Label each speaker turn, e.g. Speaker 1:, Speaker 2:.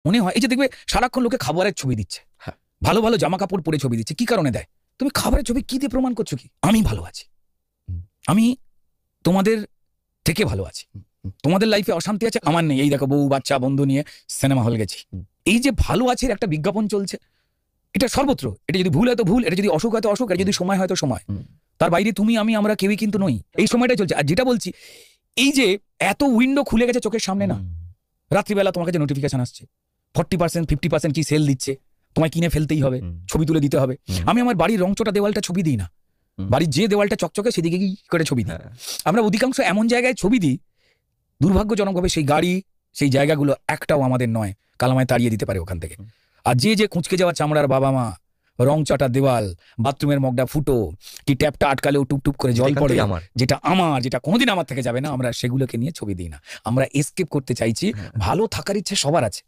Speaker 1: মনে হয় এই যে দেখবে সারাক্ষণ লোকে খাবারের ছবি দিচ্ছে,
Speaker 2: হ্যাঁ।
Speaker 1: ভালো ভালো জামা কাপড় পরে ছবি দিচ্ছে, কি কারণে দেয়? তুমি খাবারের ছবি কি দিয়ে প্রমাণ করছো? কি আমি ভালো আছি, আমি তোমাদের থেকে ভালো আছি, তোমাদের লাইফে অশান্তি আছে, আমার নেই, এই দেখো বউ বাচ্চা বন্ধু নিয়ে সিনেমা হল গেছি। এই যে ভালো আছে একটা বিজ্ঞাপন চলছে, এটা সর্বত্র। এটা যদি ভুল হয় তো ভুল, এটা যদি অসুখ হয় তো অসুখ, এটা যদি সময় হয় তো সময়। তার বাইরে তুমি আমি আমরা কেউই কিন্তু নই, এই সময়টাই চলছে। আর যেটা বলছি, এই যে এত উইন্ডো খুলে গেছে চোখের সামনে না, রাত্রিবেলা তোমার কাছে নোটিফিকেশন আসছে 40% 50% কি সেল দিচ্ছে, তোমায় কিনে ফেলতেই হবে, ছবি তুলে দিতে হবে। আমি আমার বাড়ির রংচটা দেওয়ালটা ছবি দিই না, বাড়ির যে দেওয়ালটা চকচকে সেদিকে কি করে ছবি দিই। আমরা অধিকাংশ এমন জায়গায় ছবি দিই, দুর্ভাগ্যজনকভাবে সেই গাড়ি সেই জায়গাগুলো একটাও আমাদের নয়, কালামায় তাড়িয়ে দিতে পারে ওখান থেকে। আর যে যে কুঁচকে যাওয়া চামড়ার বাবা মা, রং চাটা দেওয়াল, বাথরুমের মগটা ফুটো, কি ট্যাপটা আটকালেও টুপটুপ করে জল পড়ে, যেটা আমার, যেটা কোনোদিন আমার থেকে যাবে না, আমরা সেগুলোকে নিয়ে ছবি দিই না। আমরা এসকেপ করতে চাইছি, ভালো থাকার ইচ্ছে সবার আছে।